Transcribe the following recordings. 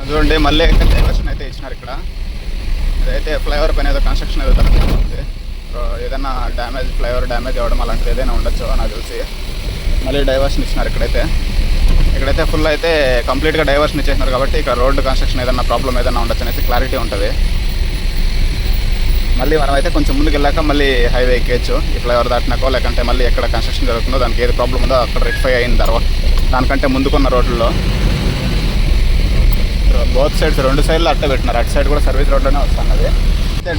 చూడండి మళ్ళీ డైవర్షన్ అయితే ఇచ్చినారు ఇక్కడ. ఇదైతే ఫ్లైఓవర్ పైన ఏదో కన్స్ట్రక్షన్ ఏదో జరుగుతుంది. ఏదైనా డ్యామేజ్, ఫ్లైఓవర్ డ్యామేజ్ అవ్వడం అలాంటిది ఏదైనా ఉండొచ్చు నాకు తెలిసి. మళ్ళీ డైవర్షన్ ఇచ్చినారు ఇక్కడైతే ఫుల్ అయితే కంప్లీట్గా డైవర్షన్ ఇచ్చేసినారు కాబట్టి ఇక్కడ రోడ్డు కన్స్ట్రక్షన్ ఏదైనా ప్రాబ్లం ఏదైనా ఉండొచ్చు అనేసి క్లారిటీ ఉంటుంది. మళ్ళీ మనం అయితే కొంచెం ముందుకు వెళ్ళాక మళ్ళీ హైవే ఎక్కేయచ్చు. ఈ ఫ్లైఓవర్ దాటినాకో లేకంటే మళ్ళీ ఎక్కడ కన్స్ట్రక్షన్ జరుగుతుందో దానికి ఏది ప్రాబ్లం ఉందో అక్కడ రెక్టిఫై అయిన తర్వాత దానికంటే ముందుకున్న రోడ్లలో బోత్ సైడ్స్ 2 సైడ్లు అట్ట పెట్టినారు. అటు సైడ్ కూడా సర్వీస్ రోడ్లోనే వస్తున్నది.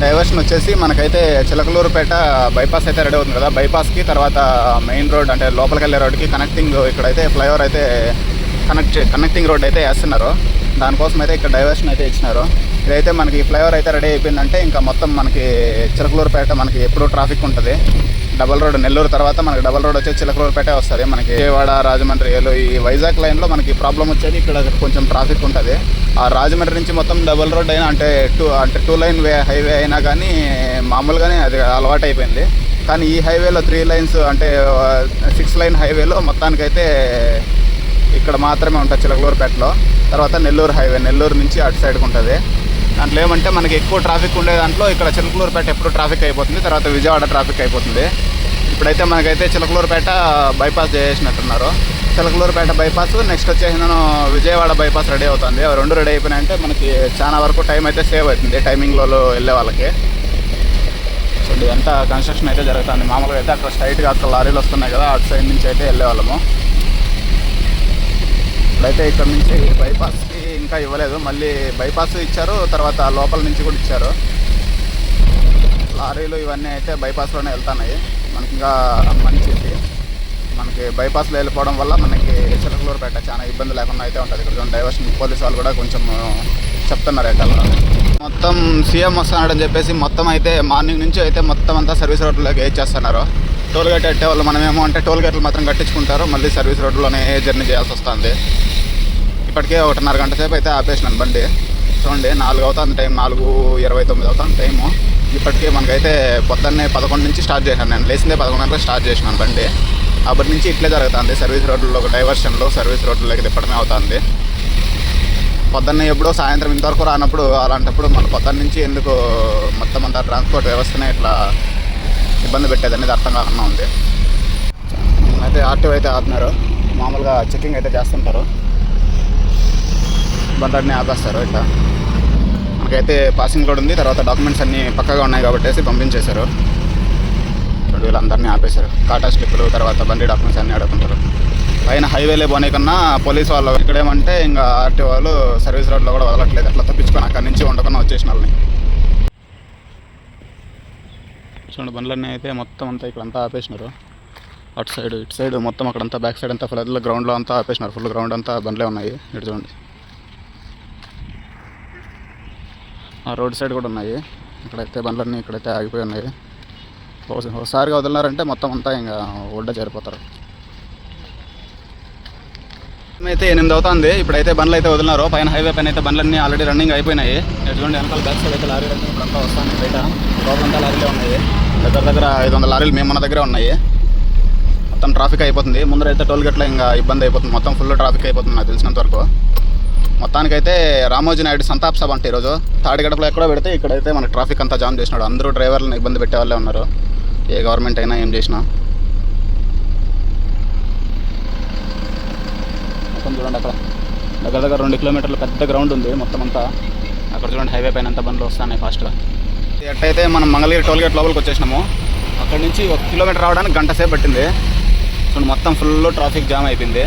డైవర్షన్ వచ్చేసి మనకైతే చిలకలూరుపేట బైపాస్ అయితే రెడీ అవుతుంది కదా. బైపాస్కి తర్వాత మెయిన్ రోడ్ అంటే లోపలికి వెళ్ళే రోడ్కి కనెక్టింగ్ ఇక్కడైతే ఫ్లైఓవర్ అయితే కనెక్టింగ్ రోడ్ అయితే వేస్తున్నారు. దానికోసం అయితే ఇక్కడ డైవర్షన్ అయితే ఇచ్చినారు. ఇదైతే మనకి ఫ్లైఓవర్ అయితే రెడీ అయిపోయిందంటే ఇంకా మొత్తం మనకి చిలకలూరుపేట మనకి ఎప్పుడూ ట్రాఫిక్ ఉంటుంది. డబల్ రోడ్ నెల్లూరు తర్వాత మనకి డబల్ రోడ్ వచ్చేసి చిలకలూరుపేట వస్తుంది. మనకి విజయవాడ, రాజమండ్రి, ఈ వైజాగ్ లైన్లో మనకి ప్రాబ్లం వచ్చేది ఇక్కడ కొంచెం ట్రాఫిక్ ఉంటుంది. ఆ రాజమండ్రి నుంచి మొత్తం డబల్ రోడ్ అయినా అంటే టూ లైన్ హైవే అయినా కానీ మామూలుగానే అది అలవాటు అయిపోయింది. కానీ ఈ హైవేలో 3 లైన్స్ అంటే 6 లైన్ హైవేలో మొత్తానికైతే ఇక్కడ మాత్రమే ఉంటుంది చిలకలూరుపేటలో. తర్వాత నెల్లూరు హైవే, నెల్లూరు నుంచి అటు సైడ్కి ఉంటుంది. దాంట్లో ఏమంటే మనకి ఎక్కువ ట్రాఫిక్ ఉండే దాంట్లో ఇక్కడ చిలకలూరుపేట ఎప్పుడు ట్రాఫిక్ అయిపోతుంది, తర్వాత విజయవాడ ట్రాఫిక్ అయిపోతుంది. ఇప్పుడైతే మనకైతే చిలకలూరుపేట బైపాస్ చేసినట్టున్నారు. చిలకలూరుపేట బైపాస్ నెక్స్ట్ వచ్చేసి విజయవాడ బైపాస్ రెడీ అవుతుంది. అవి 2 రెడీ అయిపోయినాయంటే మనకి చాలా వరకు టైం అయితే సేవ్ అవుతుంది టైమింగ్లో వెళ్ళే వాళ్ళకి. చూడండి ఎంత కన్స్ట్రక్షన్ అయితే జరుగుతుంది. మామూలుగా అయితే అక్కడ స్ట్రైట్గా అక్కడ లారీలు వస్తున్నాయి కదా, అటు సైడ్ నుంచి అయితే వెళ్ళే వాళ్ళము. ఇప్పుడైతే ఇక్కడ నుంచి బైపాస్కి ఇంకా ఇవ్వలేదు, మళ్ళీ బైపాస్ ఇచ్చారు, తర్వాత లోపల నుంచి కూడా ఇచ్చారు. లారీలు ఇవన్నీ అయితే బైపాస్లోనే వెళ్తున్నాయి. మనకి ఇంకా మంచిది, మనకి బైపాస్లో వెళ్ళిపోవడం వల్ల మనకి చిలకలూరుపేట చాలా ఇబ్బంది లేకుండా అయితే ఉంటుంది. ఇక్కడ డైవర్షన్ పోలీసు వాళ్ళు కూడా కొంచెం చెప్తున్నారు అయితే మొత్తం సీఎం వస్తున్నాడని చెప్పేసి మొత్తం అయితే మార్నింగ్ నుంచి అయితే మొత్తం అంతా సర్వీస్ రోడ్లోకి వేసేస్తున్నారు. టోల్ గేట్ కట్టే వాళ్ళు మనమేమో అంటే టోల్ గేట్లు మాత్రం కట్టించుకుంటారు, మళ్ళీ సర్వీస్ రోడ్లోనే జర్నీ చేయాల్సి వస్తుంది. ఇప్పటికే 1.5 గంట సేపు అయితే ఆపేసినాను బండి. చూడండి 4 అవుతుంది టైం, 4:29 అవుతుంది టైము. ఇప్పటికే మనకైతే పొద్దున్నే 11 నుంచి స్టార్ట్ చేశాను. నేను లేచిందే 11 గంటలకు స్టార్ట్ చేసినాను బండి. అప్పటి నుంచి ఇట్లే జరుగుతుంది. సర్వీస్ రోడ్లలో ఒక డైవర్షన్లో సర్వీస్ రోడ్లలోకి తిప్పడమే అవుతుంది. పొద్దున్నే ఎప్పుడో సాయంత్రం ఇంతవరకు రానప్పుడు అలాంటప్పుడు మన పొద్దున్న నుంచి ఎందుకు మొత్తం అంతా ట్రాన్స్పోర్ట్ వ్యవస్థనే ఇట్లా ఇబ్బంది పెట్టేది అనేది అర్థం కాకుండా ఉంది. అయితే ఆర్టీఓ అయితే ఆపుతున్నారు, మామూలుగా చెకింగ్ అయితే చేస్తుంటారు, బండ్లన్నీ ఆపేస్తారు. ఇట్లా మనకైతే పాసింగ్ కూడా ఉంది, తర్వాత డాక్యుమెంట్స్ అన్నీ పక్కగా ఉన్నాయి కాబట్టి పంపించేశారు. వీళ్ళందరినీ ఆపేశారు. కాటా స్లిప్పులు తర్వాత బండి డాక్యుమెంట్స్ అన్నీ అడుగుతుంటారు. పైన హైవేలే పోనీ కన్నా పోలీసు వాళ్ళు ఇక్కడేమంటే ఇంకా ఆర్టీఓ వాళ్ళు సర్వీస్ రోడ్లో కూడా వదలట్లేదు. అట్లా తప్పించుకొని అక్కడి నుంచి ఉండకుండా వచ్చేసిన వాళ్ళని. చూడండి బండ్లన్నీ అయితే మొత్తం అంతా ఇక్కడంతా ఆపేసినారు. అటు సైడ్ ఇటు సైడ్ మొత్తం అక్కడంతా బ్యాక్ సైడ్ అంతా ఫుల్ గ్రౌండ్లో అంతా ఆపేసినారు. ఫుల్ గ్రౌండ్ అంతా బండ్లే ఉన్నాయి. ఇటు చూడండి ఆ రోడ్ సైడ్ కూడా ఉన్నాయి. ఇక్కడైతే బండ్లన్నీ ఇక్కడైతే ఆగిపోయి ఉన్నాయి. ఒకసారిగా వదిలినారంటే మొత్తం అంతా ఇంకా ఒడ్డ చేరిపోతారు. అయితే 8 అవుతుంది. ఇప్పుడైతే బండ్లు అయితే వదిలినారు. పైన హైవే పైన అయితే బండ్లన్నీ ఆల్రెడీ రన్నింగ్ అయిపోయినాయి. చూడండి వెనకాల బ్యాక్ సైడ్ అయితే లారీ రన్నింగ్ ఇప్పుడంతా వస్తాను. బయట లోపలంతా లారీలే ఉన్నాయి. దగ్గర 500 లారీలు మేము మన దగ్గరే ఉన్నాయి. మొత్తం ట్రాఫిక్ అయిపోతుంది. ముందర అయితే టోల్ గేట్లో ఇంకా ఇబ్బంది అయిపోతుంది. మొత్తం ఫుల్ ట్రాఫిక్ అయిపోతుంది నాకు తెలిసినంత వరకు. మొత్తానికైతే రామోజీ నాయుడు సంతాప్ సభ అంటే ఈరోజు తాడిగడపలో ఎక్కడో పెడితే ఇక్కడైతే మనకి ట్రాఫిక్ అంతా జామ్ చేసినాడు. అందరూ డ్రైవర్లను ఇబ్బంది పెట్టే వాళ్ళే ఉన్నారు, ఏ గవర్నమెంట్ అయినా ఏం చేసినా. మొత్తం చూడండి అక్కడ దగ్గర 2 కిలోమీటర్లు పెద్ద గ్రౌండ్ ఉంది మొత్తం అంతా. అక్కడ చూడండి హైవే పైన అంతా బండ్లు వస్తున్నాయి ఫాస్ట్గా. ఎట్టయితే మనం మంగళగిరి టోల్ గేట్ లోపలికి వచ్చేసినాము. అక్కడి నుంచి 1 కిలోమీటర్ రావడానికి గంట సేపు పట్టింది. చూడండి మొత్తం ఫుల్ ట్రాఫిక్ జామ్ అయిపోయింది.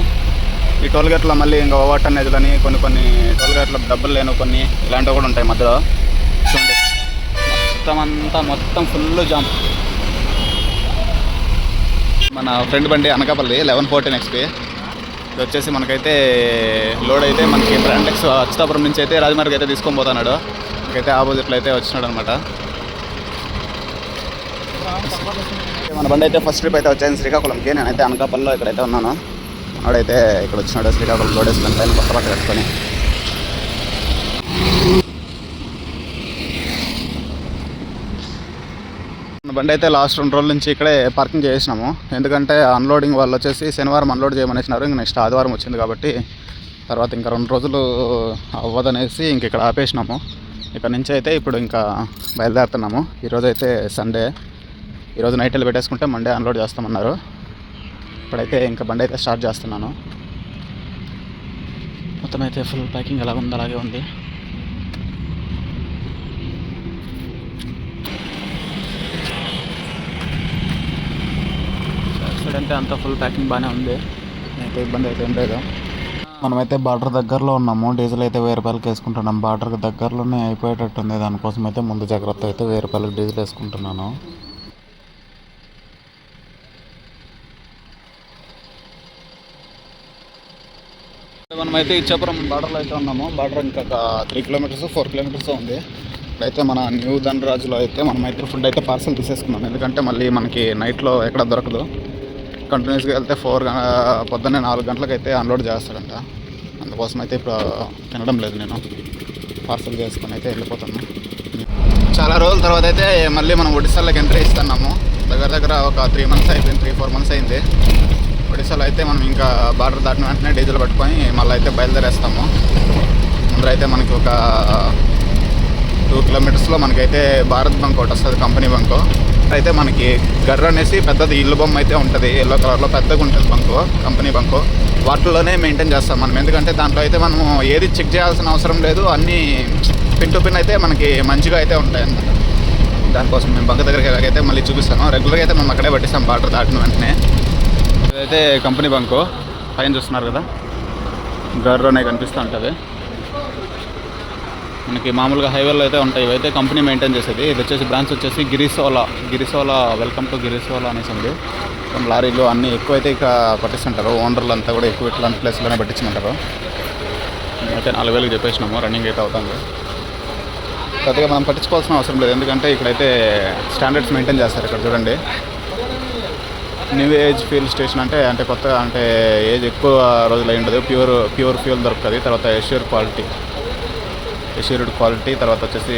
ఈ టోల్ గేట్లో మళ్ళీ ఇంకా ఓవర్ టన్నేజ్లని కొన్ని టోల్ గేట్లో డబ్బులు లేను కొన్ని ఇలాంటివి కూడా ఉంటాయి మధ్యలో. చూడండి మొత్తం ఫుల్ జామ్. మన ఫ్రెండ్ బండి అనకాపల్లి 1114 XP. ఇది వచ్చేసి మనకైతే లోడ్ అయితే మనకి బ్రాండెక్స్ అచ్యుతాపురం నుంచి అయితే రాజమండ్రికి అయితే తీసుకొని పోతున్నాడు. మనకైతే ఆపోజిట్లో అయితే వచ్చినాడు అనమాట. మన బండి అయితే ఫస్ట్ ట్రిప్ అయితే వచ్చాను శ్రీకాకుళంకి. నేనైతే అనకాపల్లిలో ఇక్కడైతే ఉన్నాను. ఆడైతే ఇక్కడ వచ్చినాడు శ్రీకాకుళం లోడ్ వేసుకొని పైన కొత్త బట్ట కట్టుకొని. బండి అయితే లాస్ట్ 2 రోజుల నుంచి ఇక్కడే పార్కింగ్ చేసినాము. ఎందుకంటే అన్లోడింగ్ వాళ్ళు వచ్చేసి శనివారం అన్లోడ్ చేయమనేసినారు. ఇంక నెక్స్ట్ ఆదివారం వచ్చింది కాబట్టి తర్వాత ఇంకా 2 రోజులు అవ్వదనేసి ఇంక ఇక్కడ ఆపేసినాము. ఇక్కడ నుంచి అయితే ఇప్పుడు ఇంకా బయలుదేరుతున్నాము. ఈరోజు అయితే సండే, ఈరోజు నైట్ వెళ్ళి పెట్టేసుకుంటే మండే అన్లోడ్ చేస్తామన్నారు. ఇప్పుడైతే ఇంకా బండి అయితే స్టార్ట్ చేస్తున్నాను. మొత్తం అయితే ఫుల్ ప్యాకింగ్ ఎలా ఉంది అలాగే ఉంది. అంటే అంతా ఫుల్ ప్యాకింగ్ బాగానే ఉంది, అయితే ఇబ్బంది అయితే ఏం లేదు. మనమైతే బార్డర్ దగ్గరలో ఉన్నాము. డీజిల్ అయితే 1000 రూపాయలకి వేసుకుంటున్నాం. బార్డర్కి దగ్గరలోనే అయిపోయేటట్టుంది. దానికోసం అయితే ముందు జాగ్రత్త అయితే 1000 రూపాయలకి డీజిల్ వేసుకుంటున్నాను. మనమైతే ఇచ్చాపురం బార్డర్లో అయితే ఉన్నాము. బార్డర్ ఇంకా 3 కిలోమీటర్స్ 4 కిలోమీటర్స్ ఉంది. ఇప్పుడైతే మన న్యూ ధనరాజులో అయితే మనమైతే ఫుడ్ అయితే పార్సల్ తీసేసుకున్నాం. ఎందుకంటే మళ్ళీ మనకి నైట్లో ఎక్కడ దొరకదు. కంటిన్యూస్గా వెళ్తే పొద్దున్నే 4 గంటలకు అయితే అన్లోడ్ చేస్తాడంట. అందుకోసం అయితే ఇప్పుడు తినడం లేదు, నేను పార్సల్ చేసుకొని అయితే వెళ్ళిపోతాను. చాలా రోజుల తర్వాత అయితే మళ్ళీ మనం ఒడిశాలోకి ఎంట్రీ ఇస్తున్నాము. దగ్గర ఒక 3 మంత్స్ అయిపోయింది, 3-4 మంత్స్ అయింది. ఒడిశాలో అయితే మనం ఇంకా బార్డర్ దాటిన వెంటనే డీజిల్ పట్టుకొని మళ్ళీ అయితే బయలుదేరేస్తాము. ముందరైతే మనకి ఒక 2 కిలోమీటర్స్లో మనకైతే భారత్ బంక్ ఒకటి వస్తుంది, కంపెనీ బంకు. అయితే మనకి గర్ర అనేసి పెద్దది ఇల్లు బొమ్మ అయితే ఉంటుంది, ఎల్లో కలర్లో పెద్దగా ఉంటుంది బంకు, కంపెనీ బంకు. వాటిలోనే మెయింటైన్ చేస్తాం మనం. ఎందుకంటే దాంట్లో అయితే మనము ఏది చెక్ చేయాల్సిన అవసరం లేదు, అన్నీ పిన్ టు పిన్ అయితే మనకి మంచిగా అయితే ఉంటాయి అన్నమాట. దానికోసం మేము బంక్ దగ్గరికి ఎలాగైతే మళ్ళీ చూపిస్తాను. రెగ్యులర్గా అయితే మేము అక్కడే పట్టిస్తాం బార్డర్ దాటిన వెంటనే. ఇదైతే కంపెనీ బంకు, పైన చూస్తున్నారు కదా గర్ర అనేవి కనిపిస్తూ ఉంటుంది. మనకి మామూలుగా హైవేలో అయితే ఉంటాయి, ఇవైతే కంపెనీ మెయింటైన్ చేసేది. ఇది వచ్చేసి బ్రాంచ్ వచ్చేసి గిరిసోలా వెల్కమ్ టు గిరిసోలా అనేసి ఉంది. లారీలు అన్నీ ఎక్కువైతే ఇక పట్టిస్తుంటారు. ఓనర్లు అంతా కూడా ఎక్కువ ఇట్లాంటి ప్లేస్లోనే పట్టించమంటారు. అయితే 4000కి చెప్పేసినాము, రన్నింగ్ అయితే అవుతుంది. కొద్దిగా మనం పట్టించుకోవాల్సిన అవసరం లేదు, ఎందుకంటే ఇక్కడైతే స్టాండర్డ్స్ మెయింటైన్ చేస్తారు. ఇక్కడ చూడండి, న్యూ ఏజ్ ఫ్యూల్ స్టేషన్ అంటే కొత్తగా అంటే ఏజ్ ఎక్కువ రోజులు అయి ఉండదు. ప్యూర్ ఫ్యూల్ దొరుకుతుంది. తర్వాత ఎష్యూర్డ్ క్వాలిటీ, తర్వాత వచ్చేసి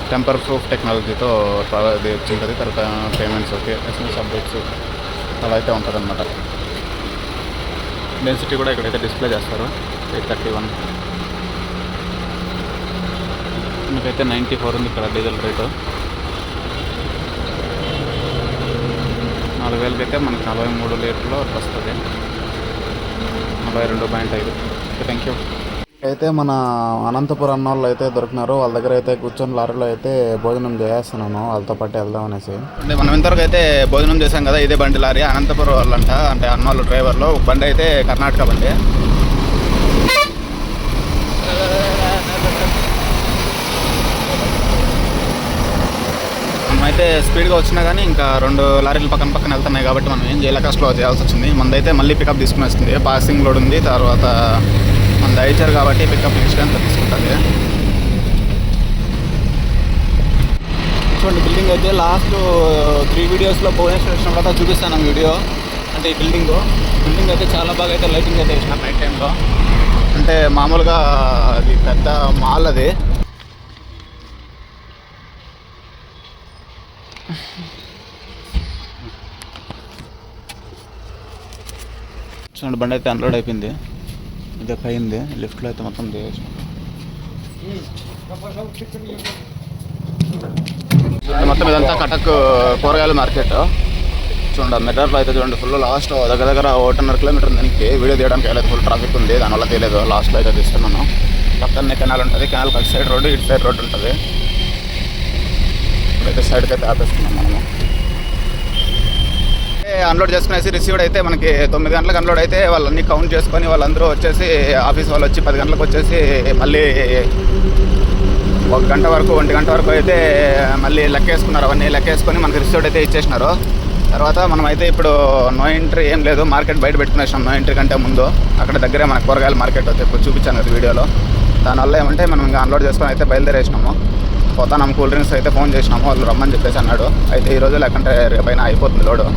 టెంపర్ ప్రూఫ్ టెక్నాలజీతో అది వచ్చింటుంది. తర్వాత పేమెంట్స్ ఎస్ఎంఎస్ అప్డేట్స్ అలా అయితే ఉంటుంది అన్నమాట. డెన్సిటీ కూడా ఇక్కడైతే డిస్ప్లే చేస్తారు. 831 మీకైతే 94 ఉంది ఇక్కడ డీజిల్ రేటు. 4000కి అయితే మనకి 43 లీటర్లు వస్తుంది, 42.5. Thank you. అయితే మన అనంతపురం వాళ్ళు అయితే దొరికినారు. వాళ్ళ దగ్గర అయితే కూర్చొని లారీలో అయితే భోజనం చేస్తున్నాను, వాళ్ళతో పాటు వెళ్దాం అనేసి. అంటే మనం ఇంతవరకు అయితే భోజనం చేసాం కదా, ఇదే బండి లారీ అనంతపురం వాళ్ళంట, అంటే అన్నోళ్ళు డ్రైవర్లు. బండి అయితే కర్ణాటక బండి. మనమైతే స్పీడ్గా వచ్చినా కానీ ఇంకా 2 లారీలు పక్కన వెళ్తున్నాయి కాబట్టి మనం ఏం చేయలేక స్లో చేయాల్సి వచ్చింది. మనదైతే మళ్ళీ పికప్ తీసుకుని వస్తుంది. పాసింగ్ లోడ్ ఉంది, తర్వాత మన దయచారు కాబట్టి పికప్ నెక్స్ట్ అంతా తీసుకుంటుంది. చూడండి, బిల్డింగ్ అయితే లాస్ట్ 3 వీడియోస్లో భువనేశ్వర్ వచ్చినప్పుడు అయితే చూపిస్తాను వీడియో. అంటే ఈ బిల్డింగ్ అయితే చాలా బాగా అయితే లైటింగ్ అయితే వేసినాం నైట్ టైంలో. అంటే మామూలుగా అది పెద్ద మాల్ అది. చూడండి, బండి అయితే అన్లోడ్ అయిపోయింది. ఇదే అయింది లిఫ్ట్లో అయితే మొత్తం దిగేసి. మొత్తం ఇదంతా కటక్ కూరగాయల మార్కెట్. చూడండి, మెట్రోలో అయితే చూడండి ఫుల్ లాస్ట్ దగ్గర 1.5 కిలోమీటర్ దానికి వీడియో తీయడానికి వెళ్ళలేదు. ఫుల్ ట్రాఫిక్ ఉంది, దానివల్ల తెలియదు. లాస్ట్లో అయితే తీస్తున్నాను. పక్కనే కెనాల్ ఉంటుంది, కెనాల్కి అటు సైడ్ రోడ్డు, ఇటు సైడ్ రోడ్డు ఉంటుంది. ఇప్పుడైతే సైడ్కి అయితే ఆపేస్తున్నాం మనము. అన్లోడ్ చేసుకునేసి రిసీవ్డ్ అయితే మనకి 9 గంటలకు అన్లోడ్ అయితే వాళ్ళన్నీ కౌంట్ చేసుకొని వాళ్ళందరూ వచ్చేసి ఆఫీస్ వాళ్ళు వచ్చి 10 గంటలకు వచ్చేసి మళ్ళీ 1 గంట వరకు 1 గంట వరకు అయితే మళ్ళీ లెక్కేసుకున్నారు. అవన్నీ లెక్కేసుకొని మనకి రిసీవ్డ్ అయితే ఇచ్చేసినారు. తర్వాత మనమైతే ఇప్పుడు నో ఎంట్రీ ఏం లేదు, మార్కెట్ బయట పెట్టుకునేసాం. నో ఎంట్రీ కంటే ముందు అక్కడ దగ్గరే మన కూరగాయల మార్కెట్ అయితే ఇప్పుడు చూపించాను కదా వీడియోలో. దానివల్ల ఏమంటే మనం ఇంకా అన్లోడ్ చేసుకొని అయితే బయలుదేరేసినాము. పోతాం కూల్ డ్రింక్స్ అయితే ఫోన్ చేసినాము, వాళ్ళు రమ్మని చెప్పేసి అన్నాడు. అయితే ఈరోజు లేకుంటే రేపైనా అయిపోతుంది లోడు.